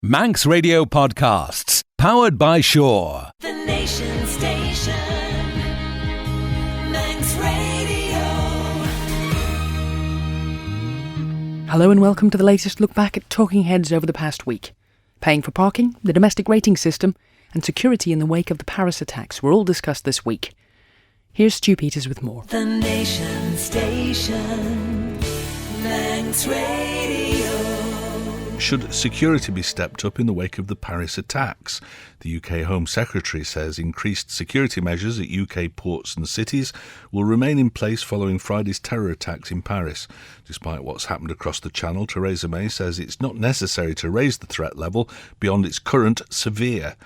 Manx Radio Podcasts, powered by Shaw. The Nation Station, Manx Radio. Hello and welcome to the latest look back at talking heads over the past week. Paying for parking, the domestic rating system, and security in the wake of the Paris attacks were all discussed this week. Here's Stu Peters with more. The Nation Station, Manx Radio. Should security be stepped up in the wake of the Paris attacks? The UK Home Secretary says increased security measures at UK ports and cities will remain in place following Friday's terror attacks in Paris. Despite what's happened across the Channel, Theresa May says it's not necessary to raise the threat level beyond its current severe.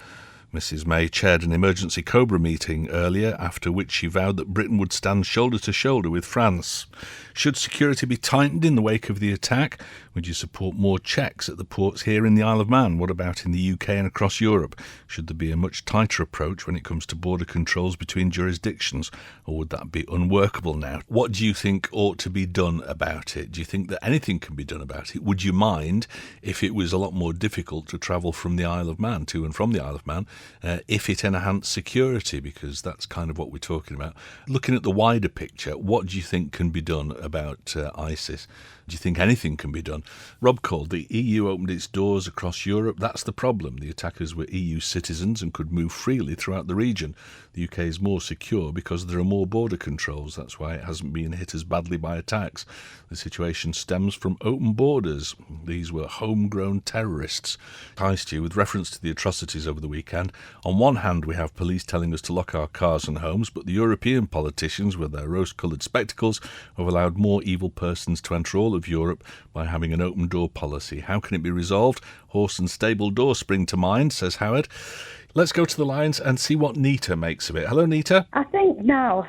Mrs May chaired an emergency COBRA meeting earlier, after which she vowed that Britain would stand shoulder to shoulder with France. Should security be tightened in the wake of the attack? Would you support more checks at the ports here in the Isle of Man? What about in the UK and across Europe? Should there be a much tighter approach when it comes to border controls between jurisdictions? Or would that be unworkable now? What do you think ought to be done about it? Do you think that anything can be done about it? Would you mind if it was a lot more difficult to travel from the Isle of Man, to and from the Isle of Man, if it enhanced security? Because that's kind of what we're talking about. Looking at the wider picture, what do you think can be done about ISIS? Do you think anything can be done? Rob called, the EU opened its doors across Europe. That's the problem. The attackers were EU citizens and could move freely throughout the region. The UK is more secure because there are more border controls. That's why it hasn't been hit as badly by attacks. The situation stems from open borders. These were homegrown terrorists. Hi, Stu, with reference to the atrocities over the weekend, on one hand we have police telling us to lock our cars and homes, but the European politicians with their rose-coloured spectacles have allowed more evil persons to enter all of Europe by having an open door policy. How can it be resolved? Horse and stable door spring to mind, says Howard. Let's go to the lines and see what Nita makes of it. Hello, Nita. I think now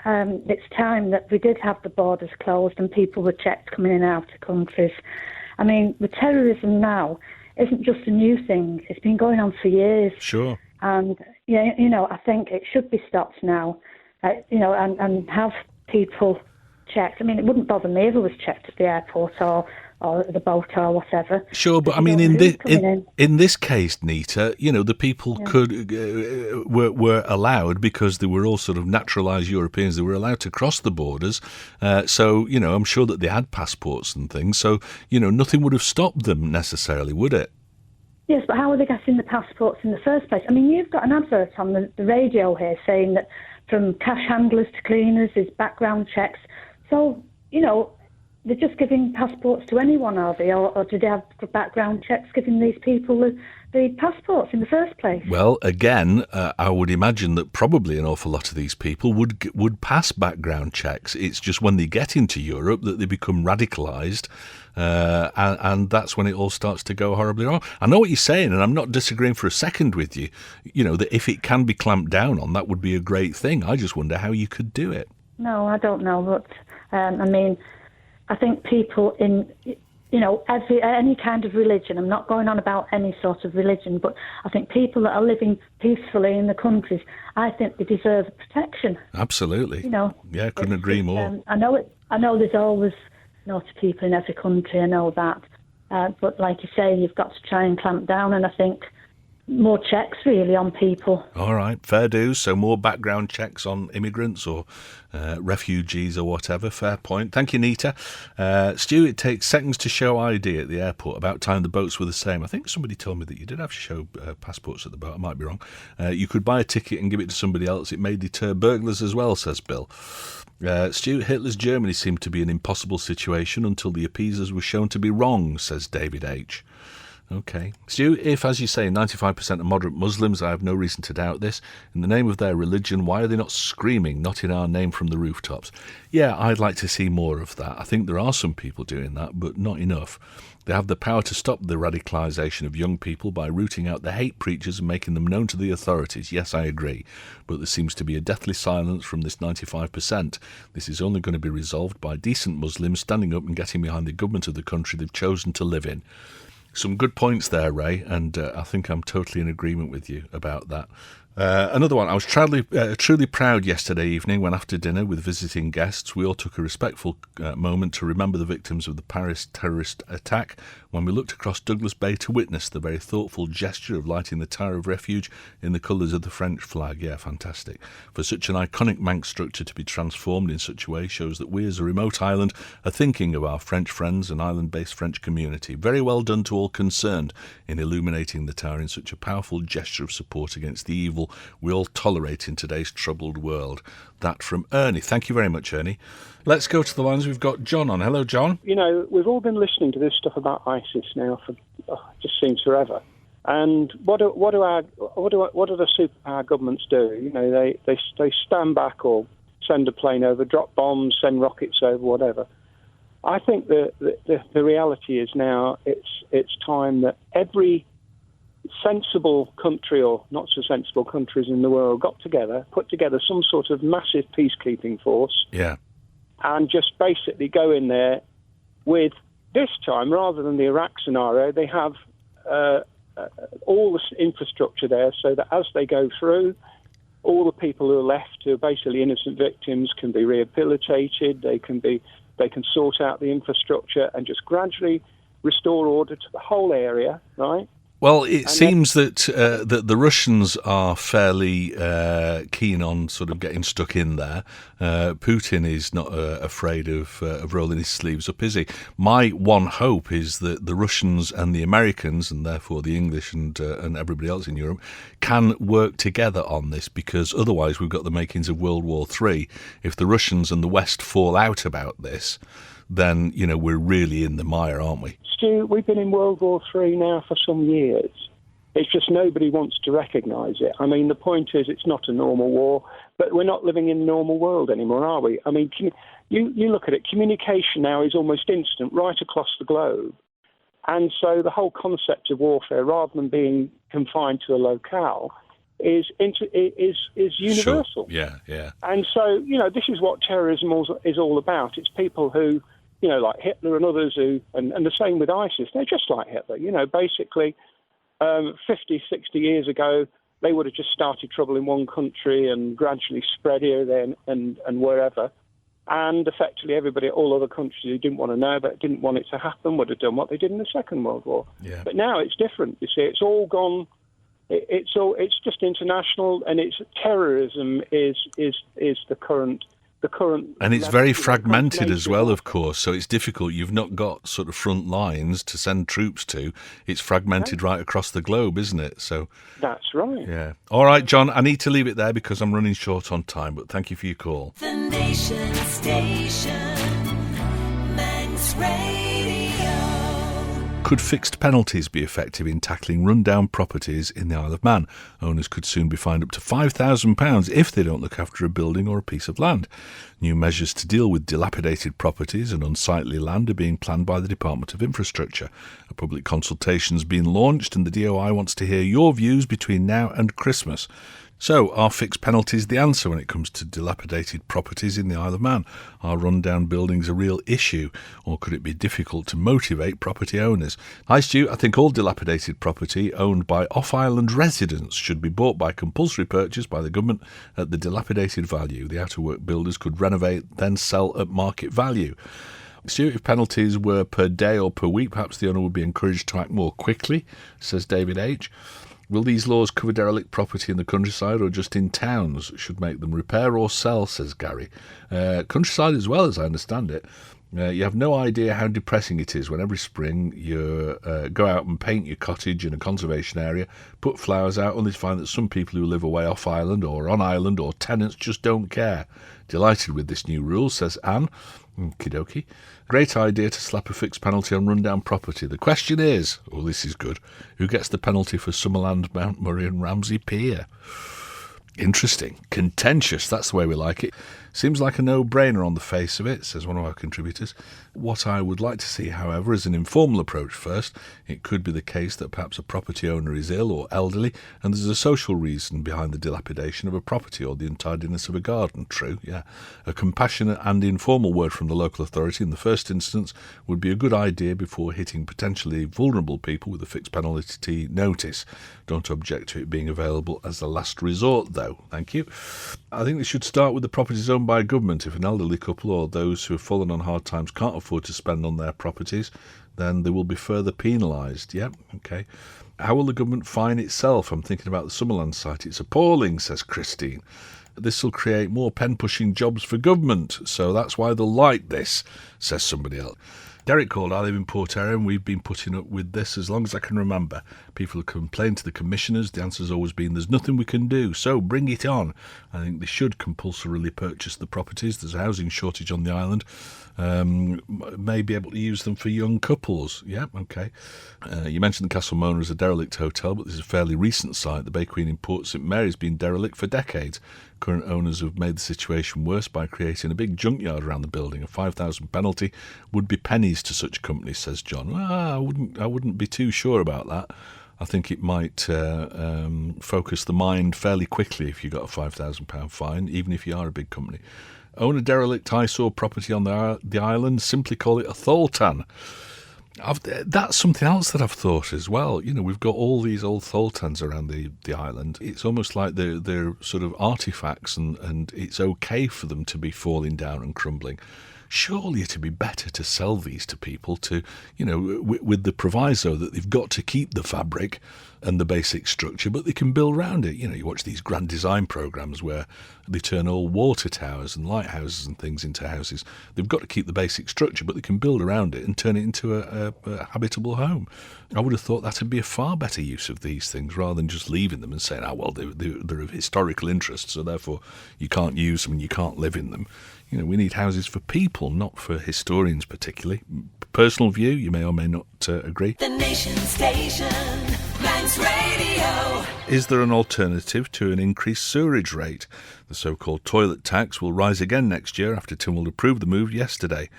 it's time that we did have the borders closed and people were checked coming in and out of countries. I mean, the terrorism now isn't just a new thing. It's been going on for years. Sure. And, I think it should be stopped now, and have people checked. I mean, it wouldn't bother me if it was checked at the airport or the boat or whatever. Sure, but I mean, in this case, Nita, the people were allowed, because they were all sort of naturalised Europeans. They were allowed to cross the borders. So, I'm sure that they had passports and things. So, nothing would have stopped them necessarily, would it? Yes, but how are they getting the passports in the first place? I mean, you've got an advert on the radio here saying that from cash handlers to cleaners, there's background checks. So, they're just giving passports to anyone, are they? Or do they have background checks giving these people the passports in the first place? Well, again, I would imagine that probably an awful lot of these people would pass background checks. It's just when they get into Europe that they become radicalised, and that's when it all starts to go horribly wrong. I know what you're saying, and I'm not disagreeing for a second with you. That if it can be clamped down on, that would be a great thing. I just wonder how you could do it. No, I don't know, but I think people in, any kind of religion, I'm not going on about any sort of religion, but I think people that are living peacefully in the countries, I think they deserve protection. Absolutely. Yeah, couldn't agree more. I know there's always naughty people in every country, I know that. But like you say, you've got to try and clamp down, and I think more checks really on people. All right, fair dues. So more background checks on immigrants or refugees or whatever. Fair point. Thank you, Nita. Stu, it takes seconds to show ID at the airport. About time the boats were the same. I think somebody told me that you did have to show passports at the boat. I might be wrong. You could buy a ticket and give it to somebody else. It may deter burglars as well, says Bill. Stu, Hitler's Germany seemed to be an impossible situation until the appeasers were shown to be wrong, says David H. OK. Stu, if, as you say, 95% are moderate Muslims, I have no reason to doubt this, in the name of their religion, why are they not screaming, not in our name, from the rooftops? Yeah, I'd like to see more of that. I think there are some people doing that, but not enough. They have the power to stop the radicalisation of young people by rooting out the hate preachers and making them known to the authorities. Yes, I agree. But there seems to be a deathly silence from this 95%. This is only going to be resolved by decent Muslims standing up and getting behind the government of the country they've chosen to live in. Some good points there, Ray, and I think I'm totally in agreement with you about that. Another one. I was truly proud yesterday evening when, after dinner with visiting guests, we all took a respectful moment to remember the victims of the Paris terrorist attack when we looked across Douglas Bay to witness the very thoughtful gesture of lighting the Tower of Refuge in the colours of the French flag. Yeah, fantastic. For such an iconic Manx structure to be transformed in such a way shows that we as a remote island are thinking of our French friends and island-based French community. Very well done to all concerned in illuminating the tower in such a powerful gesture of support against the evil we all tolerate in today's troubled world. That from Ernie. Thank you very much, Ernie. Let's go to the lines. We've got John on. Hello, John. You know, we've all been listening to this stuff about ISIS now for just seems forever. And what do the superpower governments do? You know, they stand back or send a plane over, drop bombs, send rockets over, whatever. I think the reality is now it's time that every sensible country or not so sensible countries in the world got together, put together some sort of massive peacekeeping force. Yeah. And just basically go in there with, this time, rather than the Iraq scenario, they have all the infrastructure there so that as they go through, all the people who are left, who are basically innocent victims, can be rehabilitated, they can sort out the infrastructure and just gradually restore order to the whole area, right? Well, it seems that the Russians are fairly keen on sort of getting stuck in there. Putin is not afraid of rolling his sleeves up, is he? My one hope is that the Russians and the Americans, and therefore the English and everybody else in Europe, can work together on this, because otherwise we've got the makings of World War III. If the Russians and the West fall out about this, then, you know, we're really in the mire, aren't we? Stu, we've been in World War III now for some years. It's just nobody wants to recognise it. I mean, the point is it's not a normal war, but we're not living in a normal world anymore, are we? I mean, you look at it, communication now is almost instant right across the globe. And so the whole concept of warfare, rather than being confined to a locale, is universal. Sure. Yeah. And so, you know, this is what terrorism is all about. It's people who, you know, like Hitler and others who, and the same with ISIS, they're just like Hitler. You know, basically 50, 60 years ago, they would have just started trouble in one country and gradually spread here, there, and wherever. And effectively everybody, all other countries who didn't want to know about it, didn't want it to happen, would have done what they did in the Second World War. Yeah. But now it's different. You see, it's all gone. It's just international, and it's terrorism is the current. And it's very fragmented as well, of course, so it's difficult. You've not got sort of front lines to send troops to. It's fragmented right across the globe, isn't it? So that's right. Yeah. All right, John, I need to leave it there because I'm running short on time, but thank you for your call. The Nation Station, Manx Radio. Could fixed penalties be effective in tackling rundown properties in the Isle of Man? Owners could soon be fined up to £5,000 if they don't look after a building or a piece of land. New measures to deal with dilapidated properties and unsightly land are being planned by the Department of Infrastructure. A public consultation has been launched and the DOI wants to hear your views between now and Christmas. So, are fixed penalties the answer when it comes to dilapidated properties in the Isle of Man? Are rundown buildings a real issue, or could it be difficult to motivate property owners? Hi Stu, I think all dilapidated property owned by off-island residents should be bought by compulsory purchase by the government at the dilapidated value. The outerwork builders could renovate, then sell at market value. Stu, if penalties were per day or per week, perhaps the owner would be encouraged to act more quickly, says David H. Will these laws cover derelict property in the countryside or just in towns? Should make them repair or sell, says Gary. Countryside as well, as I understand it. You have no idea how depressing it is when every spring you go out and paint your cottage in a conservation area, put flowers out, only to find that some people who live away off island or on island or tenants just don't care. Delighted with this new rule, says Anne. Okie dokie. Great idea to slap a fixed penalty on rundown property. The question is, this is good, who gets the penalty for Summerland, Mount Murray and Ramsey Pier? Interesting. Contentious, that's the way we like it. Seems like a no-brainer on the face of it, says one of our contributors. What I would like to see, however, is an informal approach first. It could be the case that perhaps a property owner is ill or elderly, and there's a social reason behind the dilapidation of a property or the untidiness of a garden. True, yeah. A compassionate and informal word from the local authority in the first instance would be a good idea before hitting potentially vulnerable people with a fixed penalty notice. Don't object to it being available as a last resort, though. Thank you. I think they should start with the properties owned by government. If an elderly couple or those who have fallen on hard times can't afford to spend on their properties, then they will be further penalised. Yep, okay. How will the government fine itself? I'm thinking about the Summerland site. It's appalling, says Christine. This will create more pen-pushing jobs for government, so that's why they'll like this, says somebody else. Derek called. I live in Port Area and we've been putting up with this as long as I can remember. People have complained to the commissioners. The answer's always been there's nothing we can do, so bring it on. I think they should compulsorily purchase the properties. There's a housing shortage on the island. May be able to use them for young couples. Yeah, okay. You mentioned the Castle Mona as a derelict hotel, but this is a fairly recent site. The Bay Queen in Port St Mary has been derelict for decades. Current owners have made the situation worse by creating a big junkyard around the building. A £5,000 penalty would be pennies to such companies, says John. Well, I wouldn't be too sure about that. I think it might focus the mind fairly quickly if you got a £5,000 fine, even if you are a big company. Own a derelict eyesore property on the island, simply call it a Tholtan. That's something else that I've thought as well. You know, we've got all these old Tholtans around the island. It's almost like they're sort of artifacts and it's okay for them to be falling down and crumbling. Surely it'd be better to sell these to people to, you know, with the proviso that they've got to keep the fabric and the basic structure, but they can build around it. You know, you watch these grand design programs where they turn all water towers and lighthouses and things into houses. They've got to keep the basic structure, but they can build around it and turn it into a habitable home. I would have thought that would be a far better use of these things rather than just leaving them and saying, oh, well, they're of historical interest, so therefore you can't use them and you can't live in them. You know, we need houses for people, not for historians particularly. Personal view, you may or may not agree. The Nation Station, Manx Radio. Is there an alternative to an increased sewerage rate? The so-called toilet tax will rise again next year after Tynwald approved the move yesterday.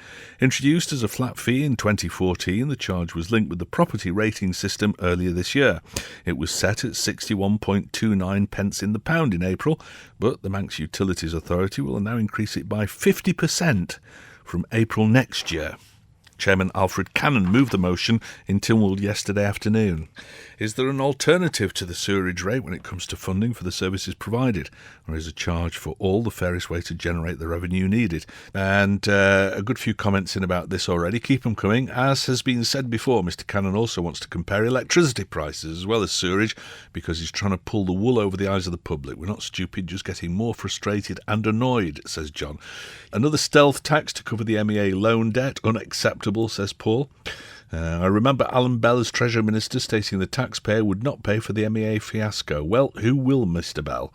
Introduced as a flat fee in 2014, the charge was linked with the property rating system earlier this year. It was set at 61.29 pence in the pound in April, but the Manx Utilities Authority will now increase it by 50% from April next year. Chairman Alfred Cannon moved the motion in Tynwald yesterday afternoon. Is there an alternative to the sewerage rate when it comes to funding for the services provided? Or is a charge for all the fairest way to generate the revenue needed? And a good few comments in about this already. Keep them coming. As has been said before, Mr Cannon also wants to compare electricity prices as well as sewerage because he's trying to pull the wool over the eyes of the public. We're not stupid, just getting more frustrated and annoyed, says John. Another stealth tax to cover the MEA loan debt. Unacceptable, says Paul. I remember Alan Bell as Treasury Minister stating the taxpayer would not pay for the MEA fiasco. Well, who will, Mr Bell?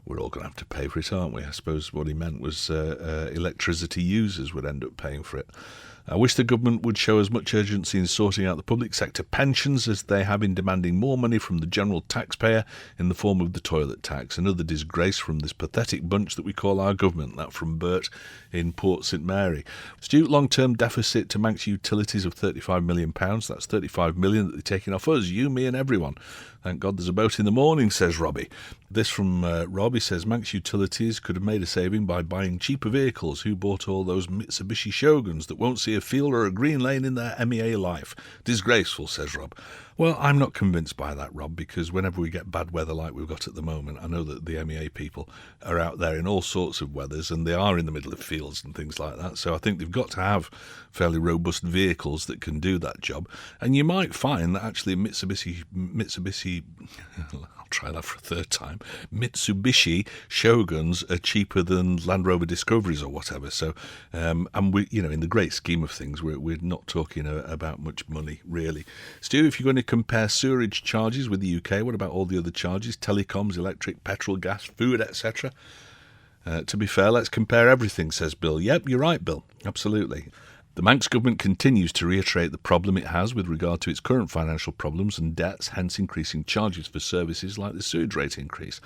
We're all going to have to pay for it, aren't we? I suppose what he meant was electricity users would end up paying for it. I wish the government would show as much urgency in sorting out the public sector pensions as they have in demanding more money from the general taxpayer in the form of the toilet tax. Another disgrace from this pathetic bunch that we call our government. That from Bert in Port St Mary. Student long-term deficit to Manx Utilities of £35 million. That's £35 million that they're taking off us, you, me and everyone. Thank God there's a boat in the morning, says Robbie. This from Robbie says Manx Utilities could have made a saving by buying cheaper vehicles. Who bought all those Mitsubishi Shoguns that won't see a field or a green lane in their MEA life? Disgraceful, says Rob. Well, I'm not convinced by that, Rob, because whenever we get bad weather like we've got at the moment, I know that the MEA people are out there in all sorts of weathers and they are in the middle of fields and things like that. So I think they've got to have fairly robust vehicles that can do that job. And you might find that actually Mitsubishi I'll try that for a third time, Mitsubishi Shoguns are cheaper than Land Rover Discoveries or whatever. So, and we, you know, in the great scheme of things, we're not talking about much money, really. Stu, if you're going to compare sewerage charges with the UK, what about all the other charges? Telecoms, electric, petrol, gas, food, etc.? To be fair, let's compare everything, says Bill. Yep, you're right, Bill. Absolutely. The Manx government continues to reiterate the problem it has with regard to its current financial problems and debts, hence increasing charges for services like the sewage rate increase.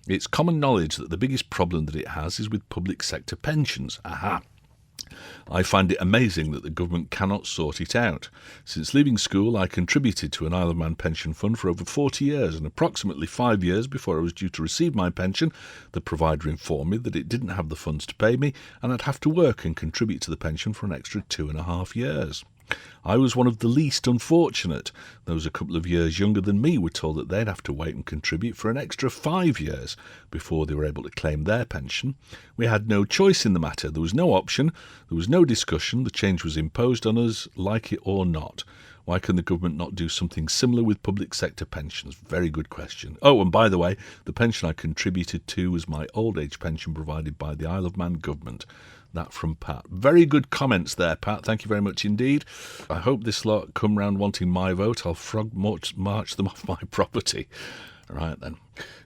It's common knowledge that the biggest problem that it has is with public sector pensions. Aha! I find it amazing that the government cannot sort it out. Since leaving school, I contributed to an Isle of Man pension fund for over 40 years, and approximately 5 years before I was due to receive my pension, the provider informed me that it didn't have the funds to pay me, and I'd have to work and contribute to the pension for an extra 2.5 years. I was one of the least unfortunate. Those a couple of years younger than me were told that they'd have to wait and contribute for an extra 5 years before they were able to claim their pension. We had no choice in the matter. There was no option. There was no discussion. The change was imposed on us, like it or not. Why can the government not do something similar with public sector pensions? Very good question. Oh, and by the way, the pension I contributed to was my old age pension provided by the Isle of Man government. That from Pat. Very good comments there, Pat. Thank you very much indeed. I hope this lot come round wanting my vote. I'll frog march them off my property. All right, then.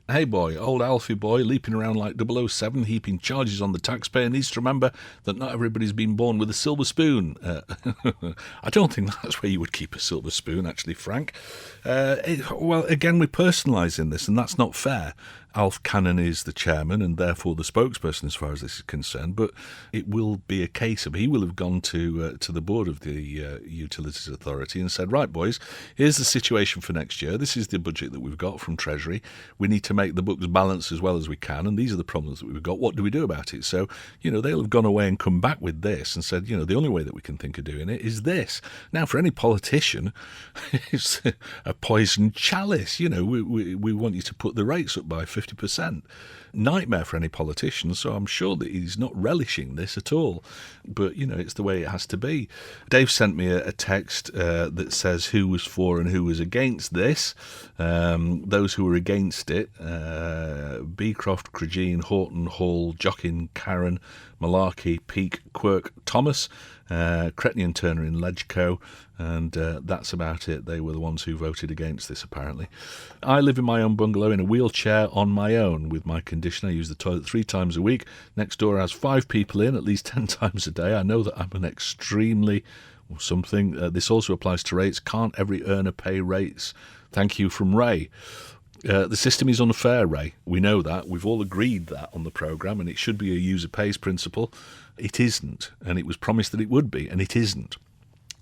Hey, boy, old Alfie boy, leaping around like 007, heaping charges on the taxpayer, needs to remember that not everybody's been born with a silver spoon. I don't think that's where you would keep a silver spoon, actually, Frank. Well, again, we're personalising this, and that's not fair. Alf Cannon is the chairman and therefore the spokesperson as far as this is concerned, but it will be a case of he will have gone to the board of the Utilities Authority and said, right, boys, here's the situation for next year. This is the budget that we've got from Treasury. We need to make the books balance as well as we can, and these are the problems that we've got. What do we do about it? So, they'll have gone away and come back with this and said, the only way that we can think of doing it is this. Now, for any politician, it's a poisoned chalice. We want you to put the rates up by 50%. Nightmare for any politician, so I'm sure that he's not relishing this at all. But, it's the way it has to be. Dave sent me a text that says who was for and who was against this. Those who were against it, Beecroft, Crageen, Horton, Hall, Jockin, Karen, Malarkey, Peake, Quirk, Thomas, Cretney and Turner in Ledgeco, and that's about it. They were the ones who voted against this, apparently. I live in my own bungalow in a wheelchair on my own. With my condition, I use the toilet 3 times a week. Next door has 5 people in, at least 10 times a day. I know that I'm an extremely something. This also applies to rates. Can't every earner pay rates? Thank you from Ray. The system is unfair, Ray. We know that. We've all agreed that on the programme, and it should be a user pays principle. It isn't, and it was promised that it would be, and it isn't.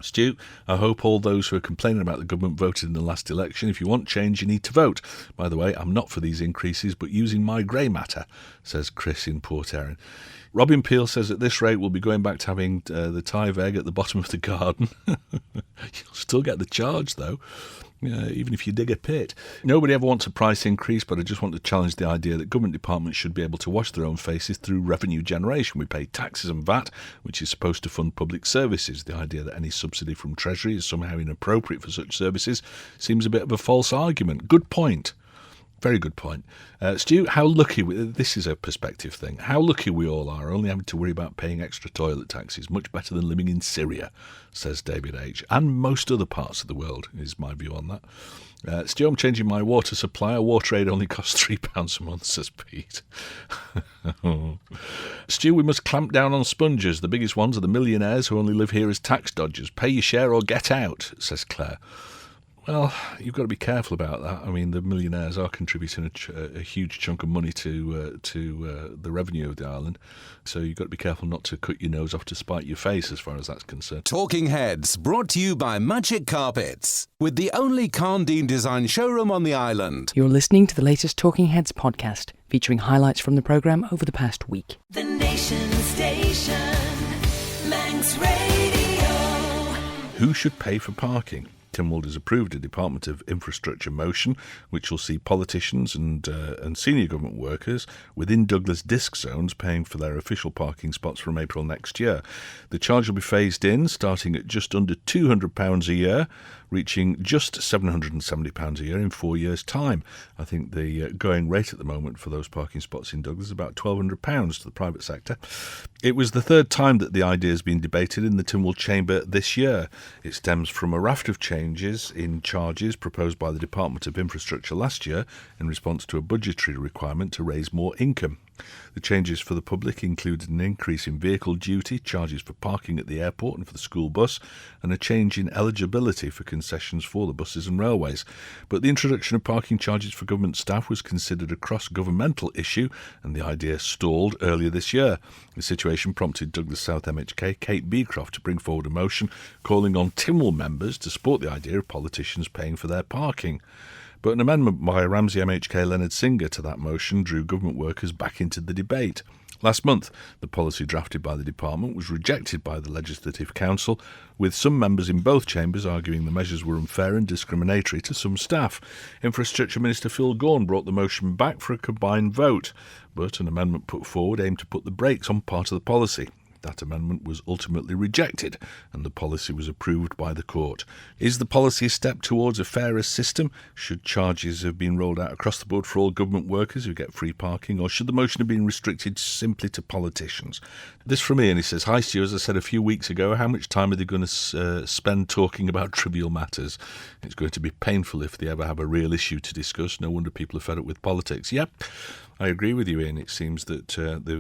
Stu, I hope all those who are complaining about the government voted in the last election. If you want change, you need to vote. By the way, I'm not for these increases, but using my grey matter, says Chris in Port Erin. Robin Peel says at this rate we'll be going back to having the Tive egg at the bottom of the garden. You'll still get the charge, though. Even if you dig a pit. Nobody ever wants a price increase, but I just want to challenge the idea that government departments should be able to wash their own faces through revenue generation. We pay taxes and VAT, which is supposed to fund public services. The idea that any subsidy from Treasury is somehow inappropriate for such services seems a bit of a false argument. Good point. Very good point. Stu, how lucky, this is a perspective thing, how lucky we all are only having to worry about paying extra toilet taxes. Much better than living in Syria, says David H. And most other parts of the world, is my view on that. Stu, I'm changing my water supply. A water aid only costs £3 a month, says Pete. Stu, we must clamp down on spongers. The biggest ones are the millionaires who only live here as tax dodgers. Pay your share or get out, says Claire. Well, you've got to be careful about that. I mean, the millionaires are contributing a huge chunk of money to the revenue of the island, so you've got to be careful not to cut your nose off to spite your face as far as that's concerned. Talking Heads, brought to you by Magic Carpets, with the only Carndine design showroom on the island. You're listening to the latest Talking Heads podcast, featuring highlights from the programme over the past week. The Nation Station, Manx Radio. Who should pay for parking? Tynwald has approved a Department of Infrastructure motion which will see politicians and senior government workers within Douglas disc zones paying for their official parking spots from April next year. The charge will be phased in, starting at just under £200 a year, reaching just £770 a year in 4 years' time. I think the going rate at the moment for those parking spots in Douglas is about £1,200 to the private sector. It was the third time that the idea has been debated in the Tynwald Chamber this year. It stems from a raft of changes in charges proposed by the Department of Infrastructure last year in response to a budgetary requirement to raise more income. The changes for the public included an increase in vehicle duty, charges for parking at the airport and for the school bus, and a change in eligibility for concessions for the buses and railways. But the introduction of parking charges for government staff was considered a cross-governmental issue, and the idea stalled earlier this year. The situation prompted Douglas South MHK Kate Beecroft to bring forward a motion calling on Tynwald members to support the idea of politicians paying for their parking. But an amendment by Ramsey MHK Leonard Singer to that motion drew government workers back into the debate. Last month, the policy drafted by the department was rejected by the Legislative Council, with some members in both chambers arguing the measures were unfair and discriminatory to some staff. Infrastructure Minister Phil Gawn brought the motion back for a combined vote, but an amendment put forward aimed to put the brakes on part of the policy. That amendment was ultimately rejected, and the policy was approved by the court. Is the policy a step towards a fairer system? Should charges have been rolled out across the board for all government workers who get free parking, or should the motion have been restricted simply to politicians? This from Ian. He says, "Hi Stu, as I said a few weeks ago, how much time are they going to spend talking about trivial matters? It's going to be painful if they ever have a real issue to discuss. No wonder people are fed up with politics." Yep, I agree with you, Ian. It seems that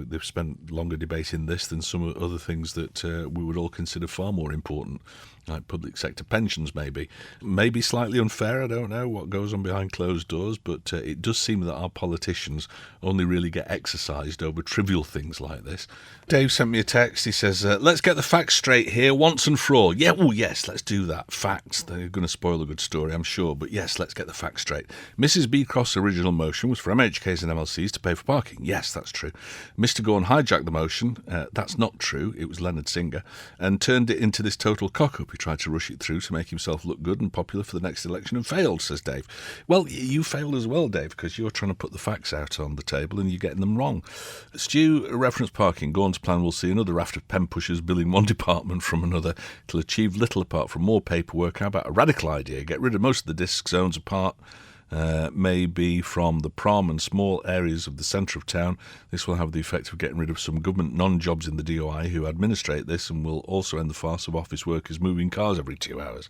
they've spent longer debating this than some other things that we would all consider far more important, like public sector pensions maybe. Maybe slightly unfair, I don't know what goes on behind closed doors, but it does seem that our politicians only really get exercised over trivial things like this. Dave sent me a text. He says, let's get the facts straight here once and for all. Yeah, well, yes, let's do that. Facts. They're going to spoil a good story, I'm sure, but yes, let's get the facts straight. Mrs. Beecroft's original motion was for MHKs and MLCs to pay for parking. Yes, that's true. Mr. Gawn hijacked the motion. That's not true. It was Leonard Singer, and turned it into this total cock-up. He tried to rush it through to make himself look good and popular for the next election and failed, says Dave. Well, you failed as well, Dave, because you're trying to put the facts out on the table and you're getting them wrong. Stu, reference parking. Gawn's plan will see another raft of pen pushers billing one department from another. It'll achieve little apart from more paperwork. How about a radical idea? Get rid of most of the disc zones apart. Maybe from the prom and small areas of the centre of town. This will have the effect of getting rid of some government non-jobs in the DOI who administrate this, and will also end the farce of office workers moving cars every 2 hours.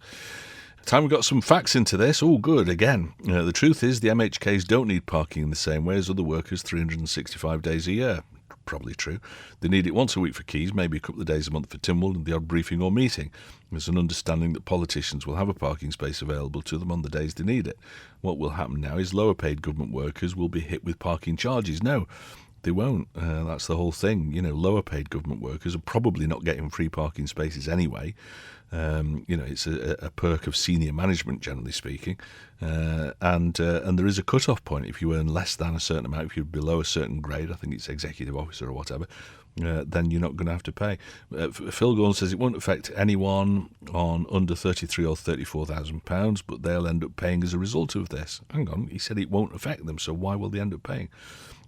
Time we got some facts into this. Oh, good, again. The truth is the MHKs don't need parking in the same way as other workers 365 days a year. Probably true. They need it once a week for keys, maybe a couple of days a month for Tynwald and the odd briefing or meeting. There's an understanding that politicians will have a parking space available to them on the days they need it. What will happen now is lower paid government workers will be hit with parking charges. No, they won't. That's the whole thing. Lower paid government workers are probably not getting free parking spaces anyway. It's a perk of senior management, generally speaking, and there is a cut-off point. If you earn less than a certain amount, if you're below a certain grade, I think it's executive officer or whatever, then you're not going to have to pay. Phil Gawn says it won't affect anyone on under £33,000 or £34,000, but they'll end up paying as a result of this. Hang on, he said it won't affect them, so why will they end up paying?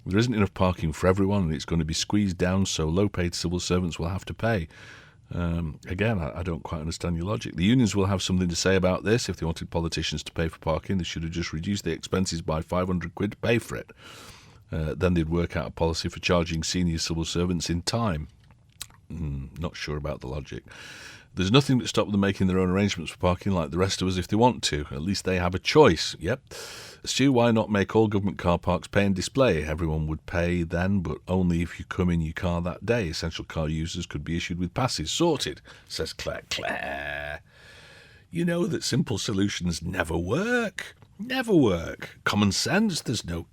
There isn't enough parking for everyone, and it's going to be squeezed down, so low-paid civil servants will have to pay. Again, I don't quite understand your logic. The unions will have something to say about this. If they wanted politicians to pay for parking, they should have just reduced the expenses by £500 to pay for it. Then they'd work out a policy for charging senior civil servants in time. Not sure about the logic. There's nothing that stops them making their own arrangements for parking like the rest of us if they want to. At least they have a choice. Yep. Stu, why not make all government car parks pay and display? Everyone would pay then, but only if you come in your car that day. Essential car users could be issued with passes. Sorted, says Claire. You know that simple solutions never work. Never work. Common sense, there's no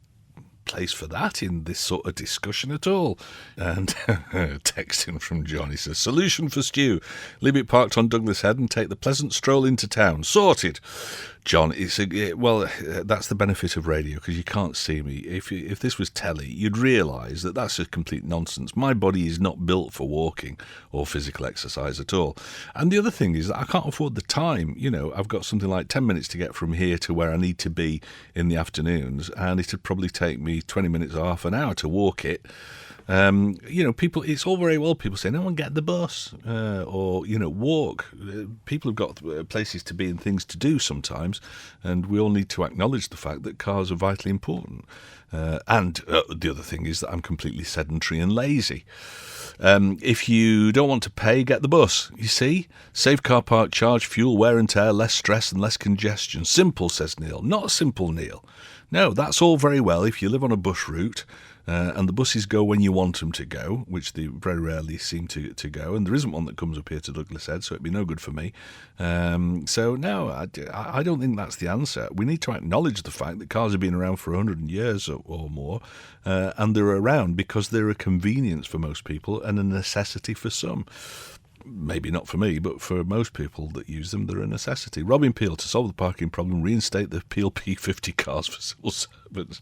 place for that in this sort of discussion at all. And texting from John, he says, solution for Stu, leave it parked on Douglas Head and take the pleasant stroll into town. Sorted. John, that's the benefit of radio, because you can't see me. If this was telly, you'd realise that that's just complete nonsense. My body is not built for walking or physical exercise at all. And the other thing is that I can't afford the time. I've got something like 10 minutes to get from here to where I need to be in the afternoons, and it would probably take me 20 minutes or half an hour to walk it. People, it's all very well people saying, no one get the bus or walk. People have got places to be and things to do sometimes, and we all need to acknowledge the fact that cars are vitally important. And the other thing is that I'm completely sedentary and lazy. If you don't want to pay, get the bus. You see? Save car park charge, fuel, wear and tear, less stress and less congestion. Simple, says Neil. Not simple, Neil. No, that's all very well if you live on a bus route and the buses go when you want them to go, which they very rarely seem to go, and there isn't one that comes up here to Douglas Head, so it'd be no good for me. So no, I don't think that's the answer. We need to acknowledge the fact that cars have been around for 100 years or more, and they're around because they're a convenience for most people and a necessity for some. Maybe not for me, but for most people that use them, they're a necessity. Robin Peel, to solve the parking problem, reinstate the Peel P50 cars for civil servants.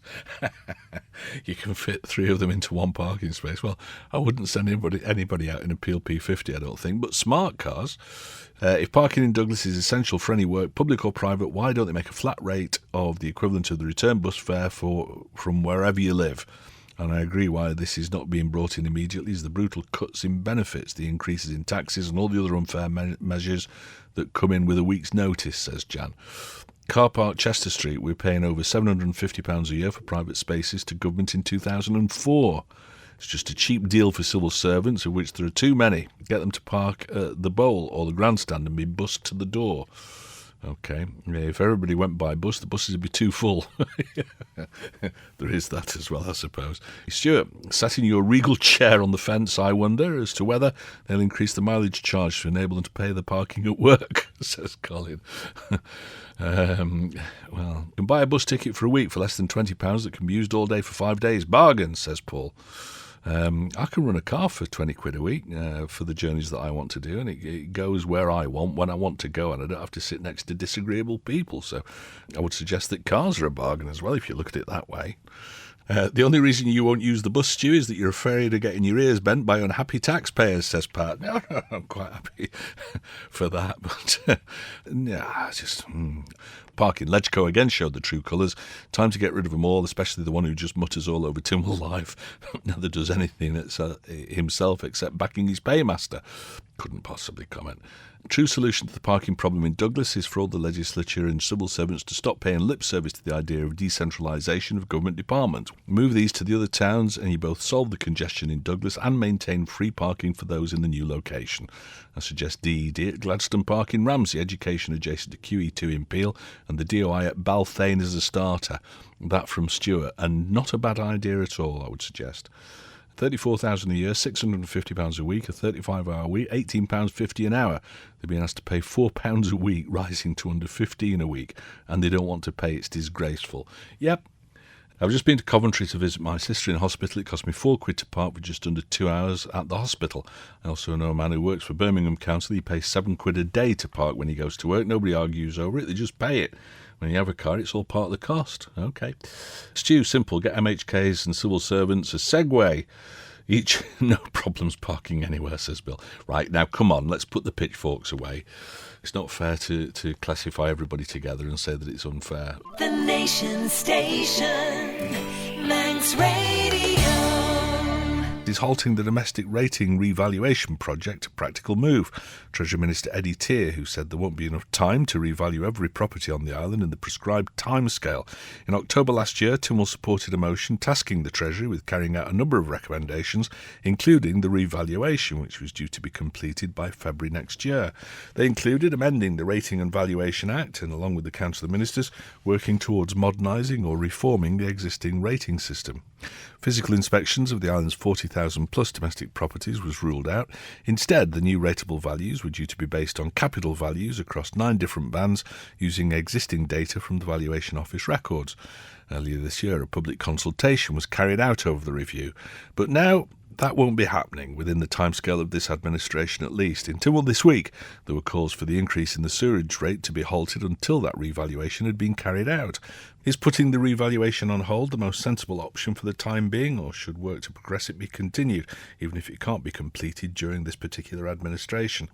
You can fit 3 of them into one parking space. Well, I wouldn't send anybody out in a Peel P50, I don't think. But smart cars, if parking in Douglas is essential for any work, public or private, why don't they make a flat rate of the equivalent of the return bus fare from wherever you live? And I agree why this is not being brought in immediately is the brutal cuts in benefits, the increases in taxes and all the other unfair measures that come in with a week's notice, says Jan. Car Park Chester Street, we're paying over £750 a year for private spaces to government in 2004. It's just a cheap deal for civil servants, of which there are too many. Get them to park at the bowl or the grandstand and be bussed to the door. Okay, if everybody went by bus, the buses would be too full. There is that as well, I suppose. Stuart, sat in your regal chair on the fence, I wonder as to whether they'll increase the mileage charge to enable them to pay the parking at work, says Colin. Well, you can buy a bus ticket for a week for less than £20 that can be used all day for 5 days. Bargain, says Paul. I can run a car for 20 quid a week for the journeys that I want to do, and it goes where I want, when I want to go, and I don't have to sit next to disagreeable people. So I would suggest that cars are a bargain as well, if you look at it that way. The only reason you won't use the bus, Stu, is that you're afraid of getting your ears bent by unhappy taxpayers, says Pat. No, I'm quite happy for that. But, Parking. Ledgeco again showed the true colours. Time to get rid of them all, especially the one who just mutters all over Tynwald Live. Never does anything himself except backing his paymaster. Couldn't possibly comment. True solution to the parking problem in Douglas is for all the legislature and civil servants to stop paying lip service to the idea of decentralisation of government departments. Move these to the other towns and you both solve the congestion in Douglas and maintain free parking for those in the new location. I suggest DED at Gladstone Park in Ramsey, education adjacent to QE2 in Peel, and the DOI at Balthane as a starter. That from Stuart, and not a bad idea at all, I would suggest. $34,000 a year, £650 a week, a 35-hour week, £18.50 an hour. They're being asked to pay £4 a week, rising to under $15 a week, and they don't want to pay. It's disgraceful. Yep. I've just been to Coventry to visit my sister in hospital. It cost me £4 to park for just under 2 hours at the hospital. I also know a man who works for Birmingham Council. He pays £7 a day to park when he goes to work. Nobody argues over it. They just pay it. When you have a car, it's all part of the cost. Okay. Stu, simple. Get MHKs and civil servants a Segway. Each, no problems parking anywhere, says Bill. Right, now come on, let's put the pitchforks away. It's not fair to classify everybody together and say that it's unfair. The Nation Station, Manx Radio. Is halting the domestic rating revaluation project a practical move. Treasury Minister Eddie Teare, who said there won't be enough time to revalue every property on the island in the prescribed timescale. In October last year, Tynwald supported a motion tasking the Treasury with carrying out a number of recommendations, including the revaluation, which was due to be completed by February next year. They included amending the Rating and Valuation Act and, along with the Council of Ministers, working towards modernising or reforming the existing rating system. Physical inspections of the island's 40,000 plus domestic properties was ruled out. Instead, the new rateable values were due to be based on capital values across 9 different bands using existing data from the Valuation Office records. Earlier this year, a public consultation was carried out over the review, but now that won't be happening within the timescale of this administration at least. In Tynwald this week, there were calls for the increase in the sewerage rate to be halted until that revaluation had been carried out. Is putting the revaluation on hold the most sensible option for the time being, or should work to progress it be continued, even if it can't be completed during this particular administration?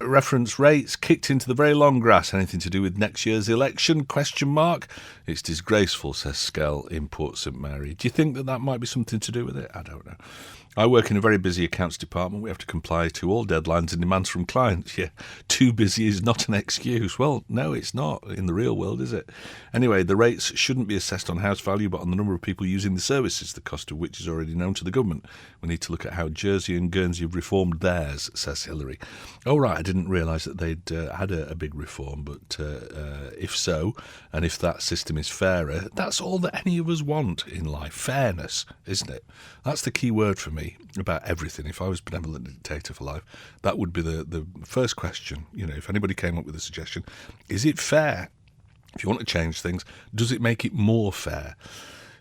Reference rates kicked into the very long grass. Anything to do with next year's election? ? It's disgraceful, says Skell in Port St Mary. Do you think that might be something to do with it? I don't know. I work in a very busy accounts department. We have to comply to all deadlines and demands from clients. Yeah, too busy is not an excuse. Well, no, it's not in the real world, is it? Anyway, the rates shouldn't be assessed on house value, but on the number of people using the services, the cost of which is already known to the government. We need to look at how Jersey and Guernsey have reformed theirs, says Hillary. Oh, right, I didn't realise that they'd had a big reform, but if so, and if that system is fairer, that's all that any of us want in life. Fairness, isn't it? That's the key word for me about everything. If I was benevolent dictator for life, that would be the first question. You know, if anybody came up with a suggestion, is it fair? If you want to change things, does it make it more fair?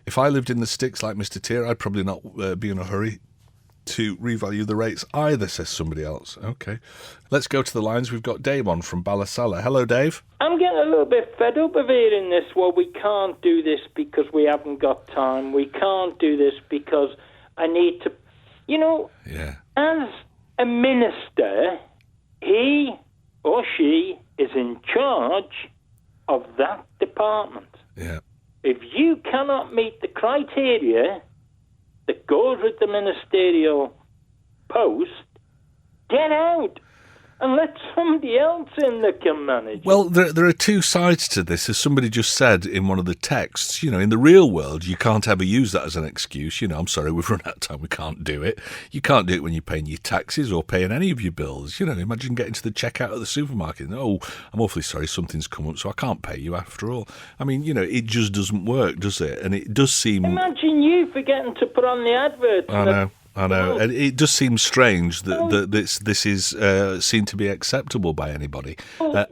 If I lived in the sticks like Mr. Tier, I'd probably not be in a hurry to revalue the rates either, says somebody else. Okay, let's go to the lines. We've got Dave on from Ballasalla. Hello, Dave. I'm getting a little bit fed up of hearing this. Well, we can't do this because we haven't got time. We can't do this because I need to... You know, as a minister, he or she is in charge of that department. Yeah. If you cannot meet the criteria that goes with the ministerial post, get out and let somebody else in that can manage. Well, there are two sides to this. As somebody just said in one of the texts, you know, in the real world, you can't ever use that as an excuse. You know, I'm sorry, we've run out of time, we can't do it. You can't do it when you're paying your taxes or paying any of your bills. You know, imagine getting to the checkout at the supermarket and, oh, I'm awfully sorry, something's come up, so I can't pay you after all. I mean, you know, it just doesn't work, does it? And it does seem... Imagine you forgetting to put on the advert. I know, and it does seem strange that this is seen to be acceptable by anybody,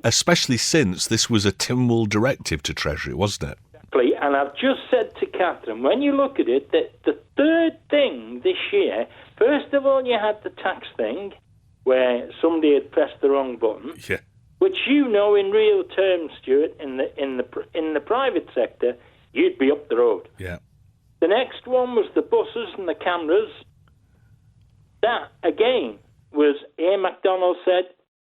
especially since this was a Tynwald directive to Treasury, wasn't it? Exactly, and I've just said to Catherine, when you look at it, that the third thing this year, first of all, you had the tax thing, where somebody had pressed the wrong button, which you know in real terms, Stuart, in the private sector, you'd be up the road. Yeah. The next one was the buses and the cameras. That, again, was Ian MacDonald said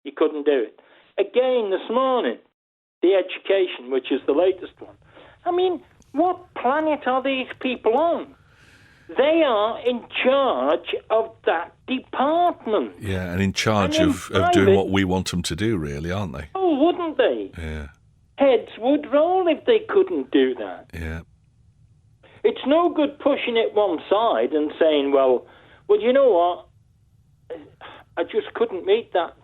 you couldn't do it. Again, this morning, the education, which is the latest one. I mean, what planet are these people on? They are in charge of that department. Yeah, and in charge of doing what we want them to do, really, aren't they? Oh, wouldn't they? Yeah. Heads would roll if they couldn't do that. Yeah. It's no good pushing it one side and saying, well, you know what? I just couldn't meet that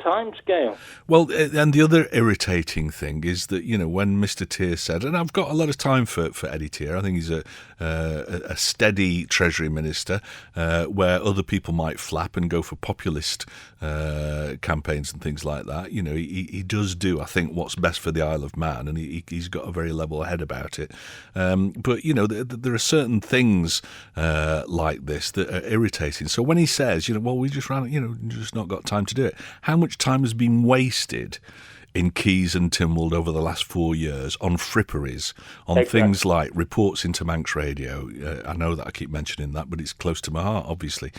time scale. Well, and the other irritating thing is that, you know, when Mr. Tier said, and I've got a lot of time for Eddie Tier, I think he's a steady Treasury Minister, where other people might flap and go for populist campaigns and things like that. You know, he does do, I think, what's best for the Isle of Man, and he's got a very level head about it. But, you know, there are certain things like this that are irritating. So when he says, you know, well, we just ran, you know, just not got time to do it. How much time has been wasted in Keys and Tynwald over the last 4 years on fripperies, on things like reports into Manx Radio. I know that I keep mentioning that, but it's close to my heart, obviously.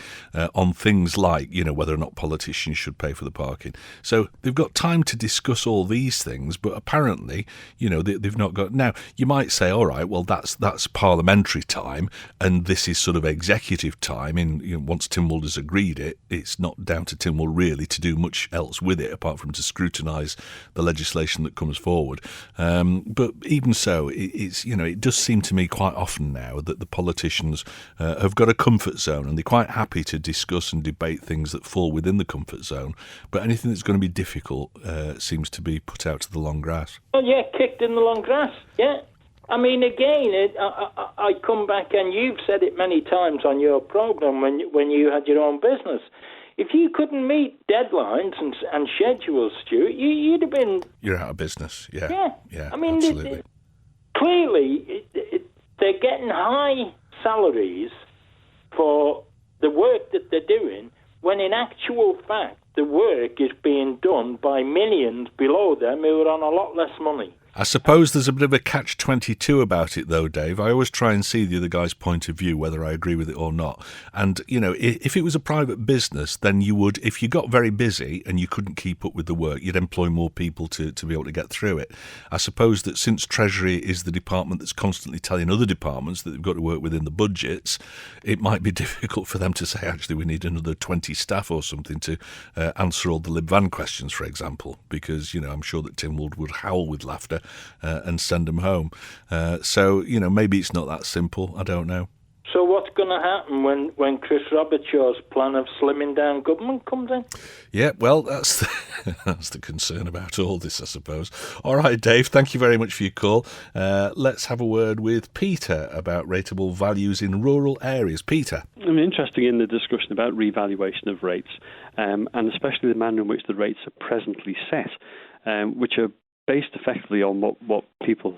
On things like, you know, whether or not politicians should pay for the parking. So they've got time to discuss all these things, but apparently, you know, they've not got... Now, you might say, all right, well, that's parliamentary time, and this is sort of executive time. You know, once Tynwald has agreed it, it's not down to Tynwald really to do much else with it, apart from to scrutinise the legislation that comes forward. But even so, it's, you know, it does seem to me quite often now that the politicians have got a comfort zone, and they're quite happy to discuss and debate things that fall within the comfort zone. But anything that's going to be difficult seems to be put out to the long grass. Oh, yeah, kicked in the long grass, yeah. I mean, again, I come back, and you've said it many times on your programme when you had your own business. If you couldn't meet deadlines and schedules, Stuart, you'd have been... You're out of business, yeah. Yeah. I mean, absolutely. Clearly, they're getting high salaries for the work that they're doing, when in actual fact, the work is being done by millions below them who are on a lot less money. I suppose there's a bit of a catch-22 about it, though, Dave. I always try and see the other guy's point of view, whether I agree with it or not. And, if it was a private business, then you would, if you got very busy and you couldn't keep up with the work, you'd employ more people to be able to get through it. I suppose that since Treasury is the department that's constantly telling other departments that they've got to work within the budgets, it might be difficult for them to say, actually, we need another 20 staff or something to answer all the Lib Van questions, for example, because, I'm sure that Tim would howl with laughter and send them home. So, maybe it's not that simple. I don't know. So what's going to happen when Chris Robertshaw's plan of slimming down government comes in? Yeah, well, that's the concern about all this, I suppose. All right, Dave, thank you very much for your call. Let's have a word with Peter about rateable values in rural areas. Peter. I'm interested in the discussion about revaluation of rates, and especially the manner in which the rates are presently set, which are based effectively on what people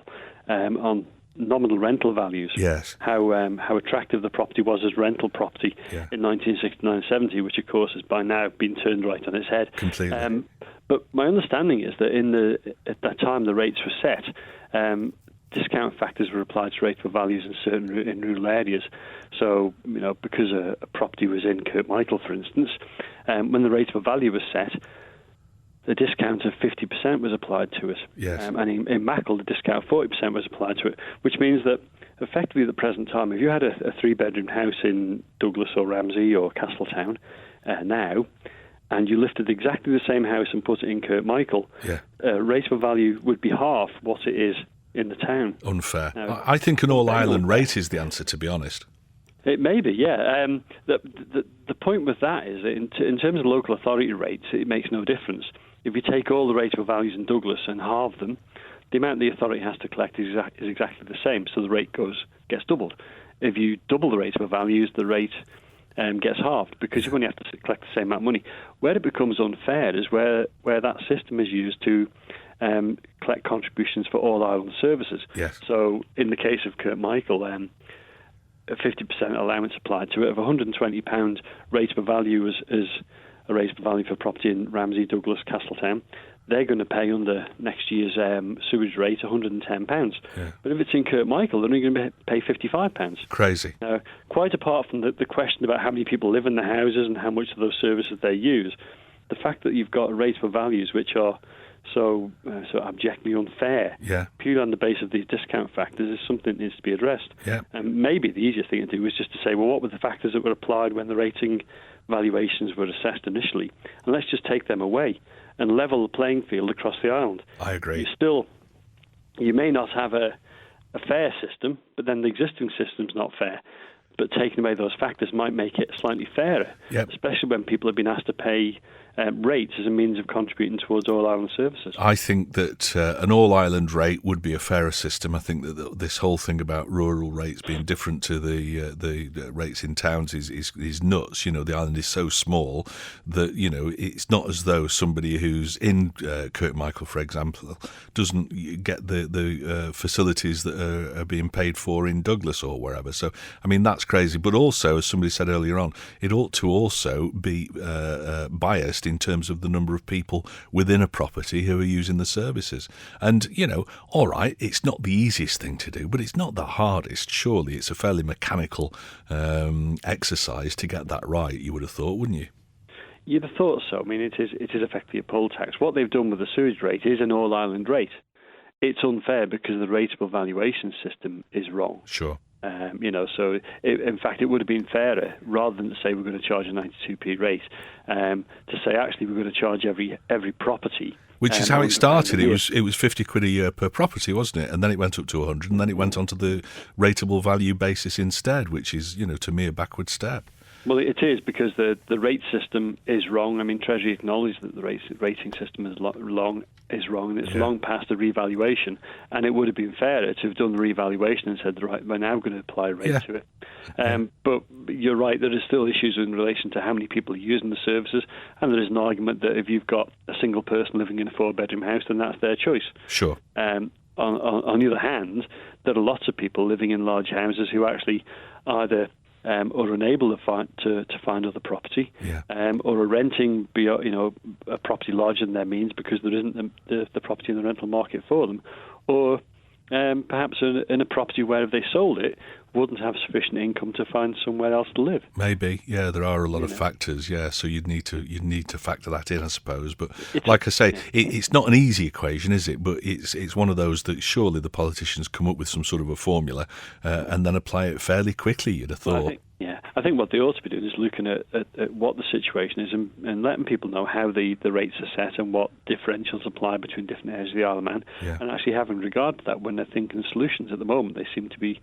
on nominal rental values. Yes. How attractive the property was as rental property in 1969-70, which of course has by now been turned right on its head. Completely. But my understanding is that at that time the rates were set, discount factors were applied to rateable values in rural areas. So because a property was in Kirkmichael, for instance, when the rateable value was set, the discount of 50% was applied to it. Yes. And in Mackle, the discount of 40% was applied to it, which means that effectively at the present time, if you had a three-bedroom house in Douglas or Ramsey or Castletown now, and you lifted exactly the same house and put it in Kirkmichael, rateable value would be half what it is in the town. Unfair. Now, I think an all-island rate is the answer, to be honest. It may be, yeah. The point with that is that in terms of local authority rates, it makes no difference. If you take all the rateable values in Douglas and halve them, the amount the authority has to collect is exactly the same, so the rate gets doubled. If you double the rateable values, the rate gets halved because you only have to collect the same amount of money. Where it becomes unfair is where that system is used to collect contributions for all island services. Yes. So in the case of Kirkmichael, a 50% allowance applied to it of £120 rateable value is a rateable value for property in Ramsey, Douglas, Castletown. They're going to pay under next year's sewage rate £110. Yeah. But if it's in Kirkmichael, they're only going to pay £55. Crazy. Now, quite apart from the question about how many people live in the houses and how much of those services they use, the fact that you've got rateable values which are so abjectly unfair, purely on the basis of these discount factors, is something that needs to be addressed. Yeah. And maybe the easiest thing to do is just to say, well, what were the factors that were applied when the rating valuations were assessed initially? And let's just take them away and level the playing field across the island. I agree. You may not have a fair system, but then the existing system's not fair. But taking away those factors might make it slightly fairer, especially when people have been asked to pay rates as a means of contributing towards all-island services. I think that an all-island rate would be a fairer system. I think that this whole thing about rural rates being different to the rates in towns is nuts. The island is so small that, it's not as though somebody who's in Kirkmichael, for example, doesn't get the facilities that are being paid for in Douglas or wherever. So, that's crazy. But also, as somebody said earlier on, it ought to also be biased in terms of the number of people within a property who are using the services. And, all right, it's not the easiest thing to do, but it's not the hardest. Surely it's a fairly mechanical exercise to get that right, you would have thought, wouldn't you? You'd have thought so. It is effectively a poll tax. What they've done with the sewage rate is an all-island rate. It's unfair because the rateable valuation system is wrong. Sure. In fact, it would have been fairer, rather than to say we're going to charge a 92p rate, to say actually we're going to charge every property. Which is how it started. It was £50 a year per property, wasn't it? And then it went up to 100, and then it went on to the rateable value basis instead, which is, to me, a backward step. Well, it is, because the rate system is wrong. Treasury acknowledged that the rating system is wrong, and it's long past the revaluation. And it would have been fairer to have done the revaluation and said, right, we're now going to apply a rate to it. But you're right, there are still issues in relation to how many people are using the services, and there is an argument that if you've got a single person living in a 4-bedroom house, then that's their choice. Sure. On the other hand, there are lots of people living in large houses who actually either or unable to find other property, or are renting a property larger than their means because there isn't the property in the rental market for them, or perhaps in a property where if they sold it, wouldn't have sufficient income to find somewhere else to live. Maybe, yeah, there are a lot of factors, yeah. So you'd need to factor that in, I suppose. But like I say, it's not an easy equation, is it? But it's one of those that surely the politicians come up with some sort of a formula and then apply it fairly quickly. You'd have thought. I think what they ought to be doing is looking at what the situation is and letting people know how the rates are set and what differentials apply between different areas of the Isle of Man, and actually having regard to that when they're thinking solutions. At the moment, they seem to be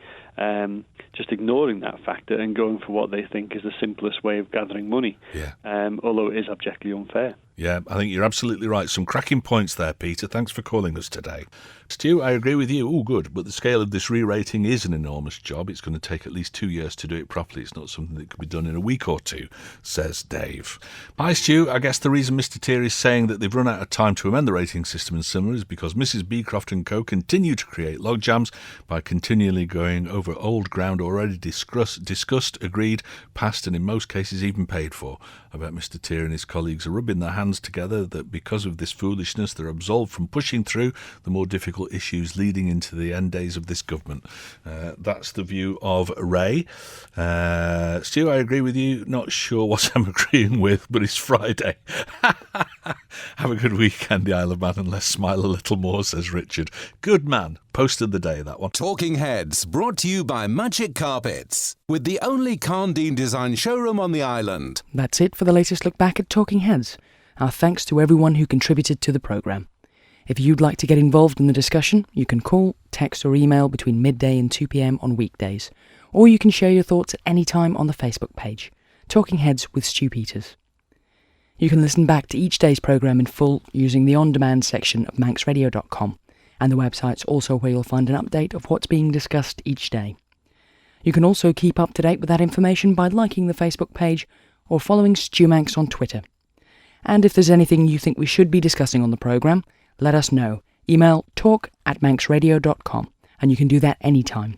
just ignoring that factor and going for what they think is the simplest way of gathering money, although it is objectively unfair. Yeah, I think you're absolutely right. Some cracking points there, Peter. Thanks for calling us today. Stu, I agree with you. Oh, good. But the scale of this re-rating is an enormous job. It's going to take at least 2 years to do it properly. It's not something that could be done in a week or two, says Dave. Hi, Stu. I guess the reason Mr. Tier is saying that they've run out of time to amend the rating system in summer is because Mrs. Beecroft and Co. continue to create logjams by continually going over old ground already discussed, agreed, passed, and in most cases even paid for. I bet Mr. Tier and his colleagues are rubbing their hands together that because of this foolishness they're absolved from pushing through the more difficult issues leading into the end days of this government. That's the view of Ray. Stu, I agree with you. Not sure what I'm agreeing with, but it's Friday. Have a good weekend, the Isle of Man, and let's smile a little more, says Richard. Good man. Post of the day, that one. Talking Heads, brought to you by Magic Carpets, with the only Carndine design showroom on the island. That's it for the latest look back at Talking Heads. Our thanks to everyone who contributed to the programme. If you'd like to get involved in the discussion, you can call, text or email between midday and 2 p.m. on weekdays, or you can share your thoughts at any time on the Facebook page, Talking Heads with Stu Peters. You can listen back to each day's programme in full using the on-demand section of manxradio.com, and the website's also where you'll find an update of what's being discussed each day. You can also keep up to date with that information by liking the Facebook page or following Stu Manx on Twitter. And if there's anything you think we should be discussing on the programme, let us know. Email talk@manxradio.com, and you can do that anytime.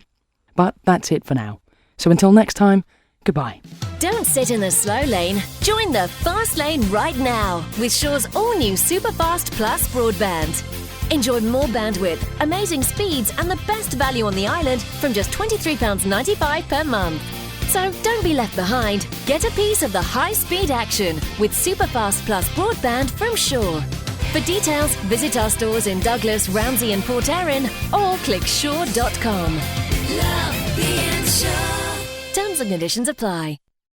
But that's it for now. So until next time, goodbye. Don't sit in the slow lane. Join the fast lane right now with Shaw's all-new Superfast Plus broadband. Enjoy more bandwidth, amazing speeds and the best value on the island from just £23.95 per month. So don't be left behind. Get a piece of the high-speed action with Superfast Plus broadband from Shaw. For details, visit our stores in Douglas, Ramsey and Port Erin or click shaw.com. Love being Shaw. Terms and conditions apply.